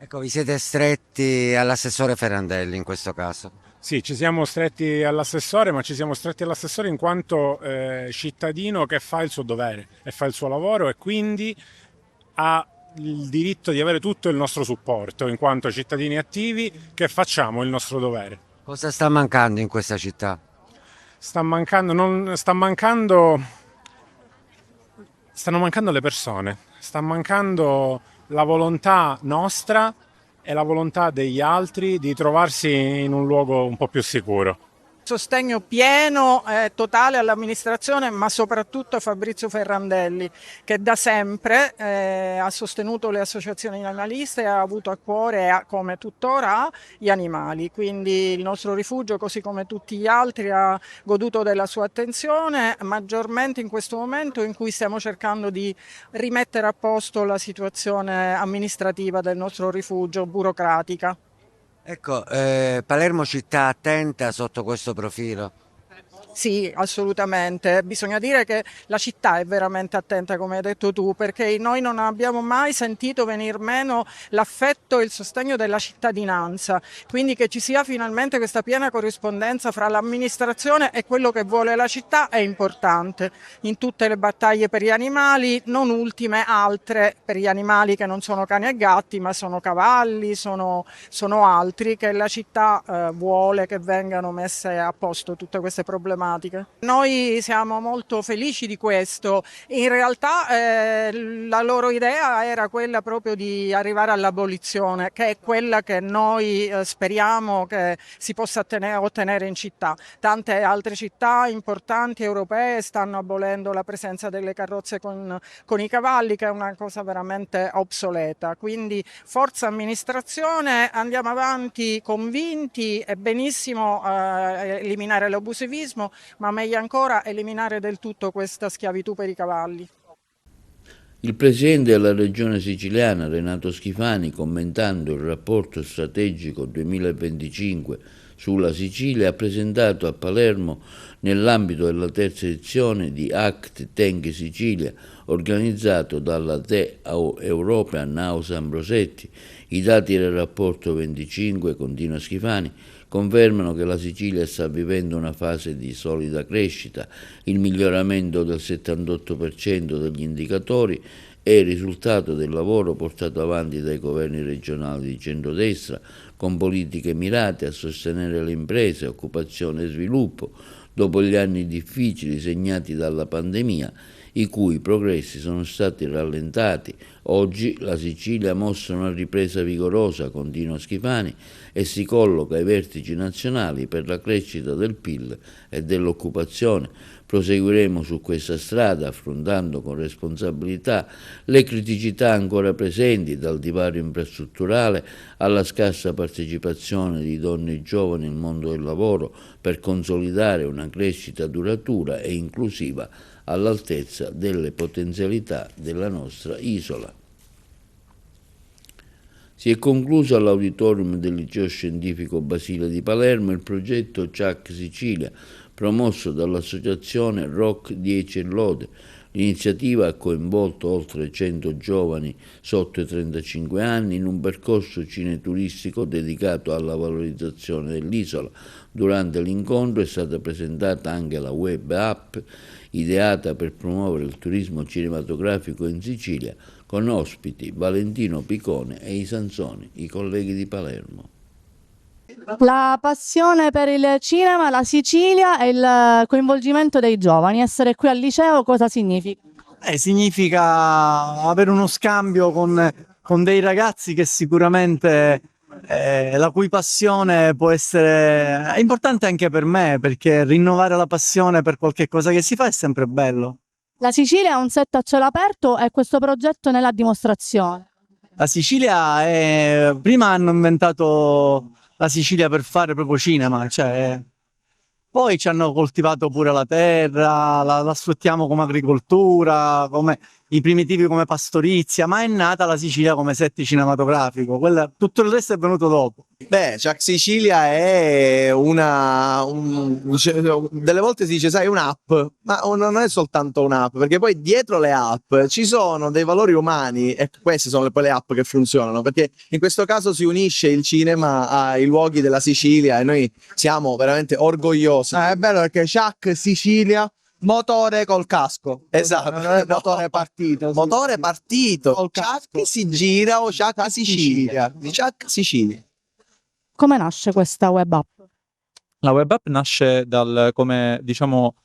Speaker 13: Ecco, vi siete stretti all'assessore Ferrandelli in questo caso?
Speaker 14: Sì, ci siamo stretti all'assessore, ma ci siamo stretti all'assessore in quanto cittadino che fa il suo dovere e fa il suo lavoro e quindi ha il diritto di avere tutto il nostro supporto in quanto cittadini attivi che facciamo il nostro dovere.
Speaker 13: Cosa sta mancando in questa città?
Speaker 14: Stanno mancando le persone, sta mancando la volontà nostra e la volontà degli altri di trovarsi in un luogo un po' più sicuro.
Speaker 15: Sostegno pieno e totale all'amministrazione, ma soprattutto a Fabrizio Ferrandelli, che da sempre ha sostenuto le associazioni animaliste e ha avuto a cuore, come tuttora ha, gli animali. Quindi il nostro rifugio, così come tutti gli altri, ha goduto della sua attenzione, maggiormente in questo momento in cui stiamo cercando di rimettere a posto la situazione amministrativa del nostro rifugio, burocratica.
Speaker 13: Ecco, Palermo città attenta sotto questo profilo?
Speaker 15: Sì, assolutamente. Bisogna dire che la città è veramente attenta, come hai detto tu, perché noi non abbiamo mai sentito venir meno l'affetto e il sostegno della cittadinanza. Quindi che ci sia finalmente questa piena corrispondenza fra l'amministrazione e quello che vuole la città è importante. In tutte le battaglie per gli animali, non ultime altre per gli animali che non sono cani e gatti, ma sono cavalli, sono altri, che la città vuole che vengano messe a posto tutte queste problematiche. Noi siamo molto felici di questo. In realtà la loro idea era quella proprio di arrivare all'abolizione, che è quella che noi speriamo che si possa ottenere in città. Tante altre città importanti europee stanno abolendo la presenza delle carrozze con i cavalli, che è una cosa veramente obsoleta. Quindi forza amministrazione, andiamo avanti convinti, è benissimo eliminare l'abusivismo, ma meglio ancora eliminare del tutto questa schiavitù per i cavalli.
Speaker 1: Il presidente della regione siciliana, Renato Schifani, commentando il rapporto strategico 2025 sulla Sicilia, ha presentato a Palermo, nell'ambito della terza edizione di Act Tank Sicilia, organizzato dalla The European House Ambrosetti, i dati del rapporto 25, continua Schifani, confermano che la Sicilia sta vivendo una fase di solida crescita. Il miglioramento del 78% degli indicatori è il risultato del lavoro portato avanti dai governi regionali di centrodestra, con politiche mirate a sostenere le imprese, occupazione e sviluppo, dopo gli anni difficili segnati dalla pandemia, i cui progressi sono stati rallentati. Oggi la Sicilia mostra una ripresa vigorosa, continua Schifani, e si colloca ai vertici nazionali per la crescita del PIL e dell'occupazione. Proseguiremo su questa strada affrontando con responsabilità le criticità ancora presenti, dal divario infrastrutturale alla scarsa partecipazione di donne e giovani nel mondo del lavoro, per consolidare una crescita duratura e inclusiva all'altezza delle potenzialità della nostra isola. Si è concluso all'auditorium del Liceo Scientifico Basile di Palermo il progetto CHAC Sicilia, promosso dall'associazione Rock 10 e Lode. L'iniziativa ha coinvolto oltre 100 giovani sotto i 35 anni in un percorso cineturistico dedicato alla valorizzazione dell'isola. Durante l'incontro è stata presentata anche la web app ideata per promuovere il turismo cinematografico in Sicilia, con ospiti Valentino Picone e i Sansoni, i colleghi di Palermo.
Speaker 16: La passione per il cinema, la Sicilia e il coinvolgimento dei giovani. Essere qui al liceo cosa significa?
Speaker 17: Significa avere uno scambio con dei ragazzi che sicuramente la cui passione può essere è importante anche per me, perché rinnovare la passione per qualche cosa che si fa è sempre bello.
Speaker 16: La Sicilia è un set a cielo aperto e questo progetto ne è la dimostrazione.
Speaker 17: La Sicilia è... Prima hanno inventato la Sicilia per fare proprio cinema, cioè... Poi ci hanno coltivato pure la terra, la sfruttiamo come agricoltura, come i primitivi come pastorizia, ma è nata la Sicilia come set cinematografico, tutto il resto è venuto dopo.
Speaker 18: Beh, Chuck Sicilia è delle volte si dice, sai, un'app, ma non è soltanto un'app, perché poi dietro le app ci sono dei valori umani e queste sono poi le app che funzionano, perché in questo caso si unisce il cinema ai luoghi della Sicilia e noi siamo veramente orgogliosi.
Speaker 19: È bello perché Chuck Sicilia, motore col casco.
Speaker 18: Esatto,
Speaker 19: non è motore partito.
Speaker 18: Motore partito,
Speaker 19: col casco.
Speaker 18: Chuck si gira o Chuck Sicilia, di Chuck Sicilia.
Speaker 16: Come nasce questa web app?
Speaker 20: La web app nasce come diciamo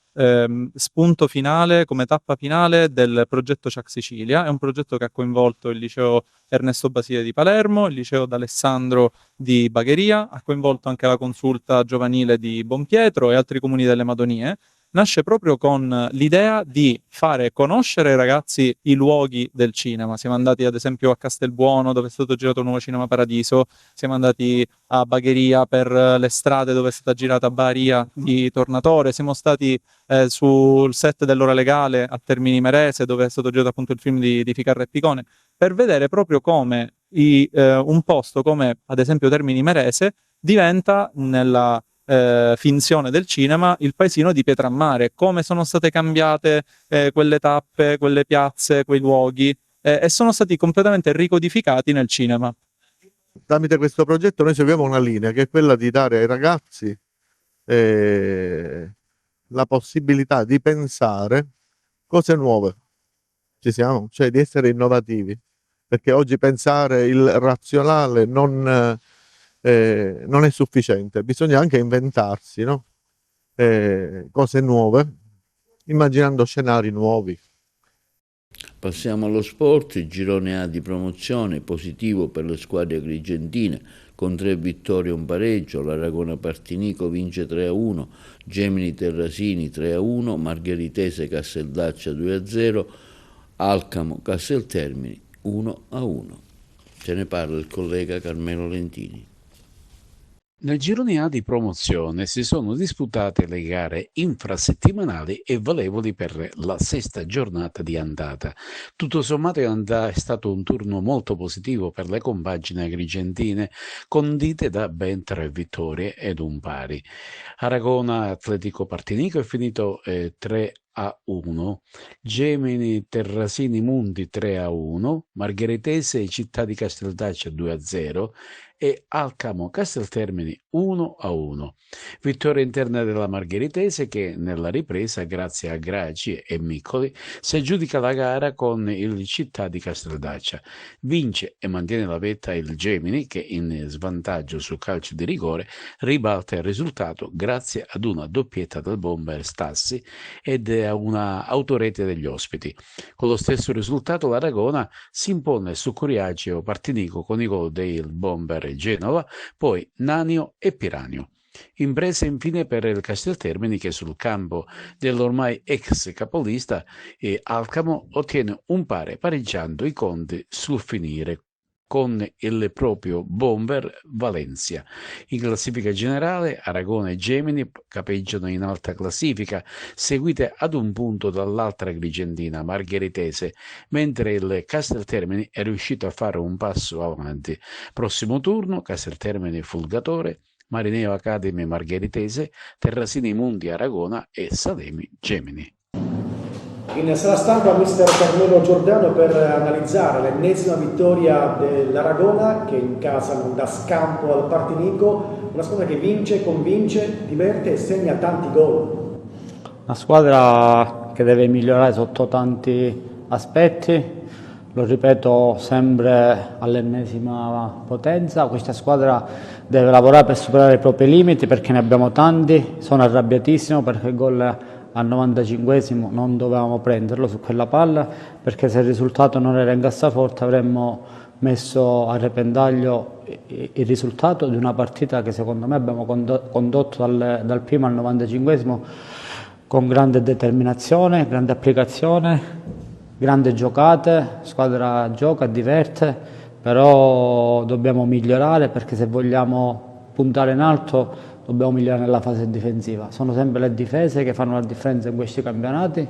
Speaker 20: spunto finale, come tappa finale del progetto Chuck Sicilia. È un progetto che ha coinvolto il liceo Ernesto Basile di Palermo, il liceo D'Alessandro di Bagheria, ha coinvolto anche la consulta giovanile di Bonpietro e altri comuni delle Madonie. Nasce proprio con l'idea di fare conoscere ai ragazzi i luoghi del cinema. Siamo andati ad esempio a Castelbuono, dove è stato girato il nuovo Cinema Paradiso, siamo andati a Bagheria per le strade dove è stata girata Baria di Tornatore, siamo stati sul set dell'Ora Legale a Termini Imerese, dove è stato girato appunto il film di Ficarra e Picone, per vedere proprio come un posto come ad esempio Termini Imerese diventa nella finzione del cinema il paesino di Pietrammare, come sono state cambiate quelle tappe, quelle piazze, quei luoghi e sono stati completamente ricodificati nel cinema.
Speaker 6: Tramite questo progetto noi seguiamo una linea che è quella di dare ai ragazzi la possibilità di pensare cose nuove, ci siamo? Cioè di essere innovativi, perché oggi pensare il razionale non è sufficiente, bisogna anche inventarsi, no? Cose nuove, immaginando scenari nuovi.
Speaker 1: Passiamo allo sport. Il girone A di promozione positivo per le squadre agrigentine con 3 vittorie e un pareggio. L'Aragona Partinico vince 3-1, Gemini Terrasini 3-1, Margheritese Casteldaccia 2-0, Alcamo Casteltermini 1-1. Ce ne parla il collega Carmelo Lentini.
Speaker 21: Nel girone A di promozione si sono disputate le gare infrasettimanali e valevoli per la 6ª giornata di andata. Tutto sommato è stato un turno molto positivo per le compagini agrigentine, condite da ben 3 vittorie ed un pari. Aragona Atletico Partinico è finito 3-1, Gemini Terrasini Mundi 3-1, Margheritese Città di Casteldaccia 2-0 e Alcamo Casteltermini 1-1. Vittoria interna della Margheritese che nella ripresa, grazie a Graci e Miccoli, si aggiudica la gara con il Città di Casteldaccia. Vince e mantiene la vetta il Gemini che in svantaggio sul calcio di rigore ribalta il risultato grazie ad una doppietta del bomber Stassi ed a una autorete degli ospiti. Con lo stesso risultato l'Aragona si impone su Coriaceo Partinico con i gol del bomber Genova, poi Nanio e Piranio. Imprese infine per il Casteltermini che sul campo dell'ormai ex capolista Alcamo ottiene un pari pareggiando i conti sul finire con il proprio bomber Valencia. In classifica generale Aragona e Gemini capeggiano in alta classifica, seguite ad un punto dall'altra agrigentina Margheritese, mentre il Casteltermini è riuscito a fare un passo avanti. Prossimo turno Casteltermini Fulgatore, Marineo Academy Margheritese, Terrasini Mundi Aragona e Salemi Gemini.
Speaker 9: In sala stampa mister Carmelo Giordano per analizzare l'ennesima vittoria dell'Aragona che in casa non dà scampo al Partinico, una squadra che vince, convince, diverte e segna tanti gol.
Speaker 22: Una squadra che deve migliorare sotto tanti aspetti, lo ripeto sempre all'ennesima potenza, questa squadra deve lavorare per superare i propri limiti perché ne abbiamo tanti, sono arrabbiatissimo perché il gol al 95esimo non dovevamo prenderlo su quella palla, perché se il risultato non era in cassaforte avremmo messo a repentaglio il risultato di una partita che secondo me abbiamo condotto dal primo al 95esimo con grande determinazione, grande applicazione, grande giocate, squadra gioca, diverte, però dobbiamo migliorare, perché se vogliamo puntare in alto dobbiamo migliorare nella fase difensiva. Sono sempre le difese che fanno la differenza in questi campionati,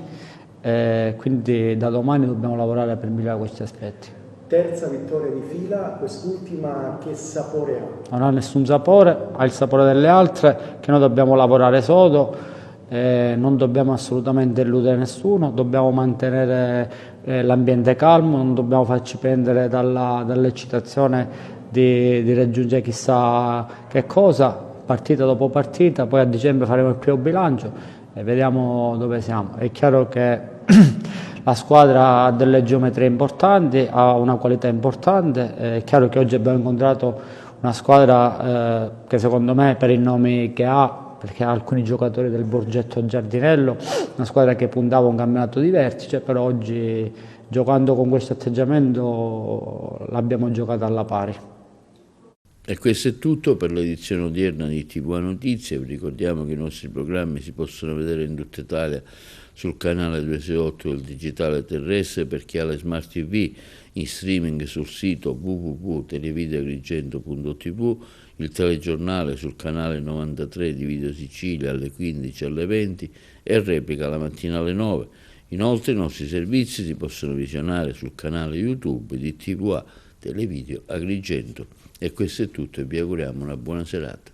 Speaker 22: quindi da domani dobbiamo lavorare per migliorare questi aspetti.
Speaker 9: Terza vittoria di fila, quest'ultima che sapore ha?
Speaker 22: Non ha nessun sapore, ha il sapore delle altre, che noi dobbiamo lavorare sodo, non dobbiamo assolutamente illudere nessuno, dobbiamo mantenere l'ambiente calmo, non dobbiamo farci prendere dall'eccitazione di raggiungere chissà che cosa, partita dopo partita. Poi a dicembre faremo il primo bilancio e vediamo dove siamo. È chiaro che la squadra ha delle geometrie importanti, ha una qualità importante, è chiaro che oggi abbiamo incontrato una squadra che secondo me, per i nomi che ha, perché ha alcuni giocatori del Borgetto Giardinello, una squadra che puntava a un campionato di vertice, però oggi giocando con questo atteggiamento l'abbiamo giocata alla pari.
Speaker 1: E questo è tutto per l'edizione odierna di TV Notizie. Vi ricordiamo che i nostri programmi si possono vedere in tutta Italia sul canale 268 del digitale terrestre, per chi ha le smart TV, in streaming sul sito www.televideoagrigento.tv, il telegiornale sul canale 93 di Video Sicilia alle 15 e alle 20 e replica la mattina alle 9. Inoltre i nostri servizi si possono visionare sul canale YouTube di TVA Televideo Agrigento. E questo è tutto e vi auguriamo una buona serata.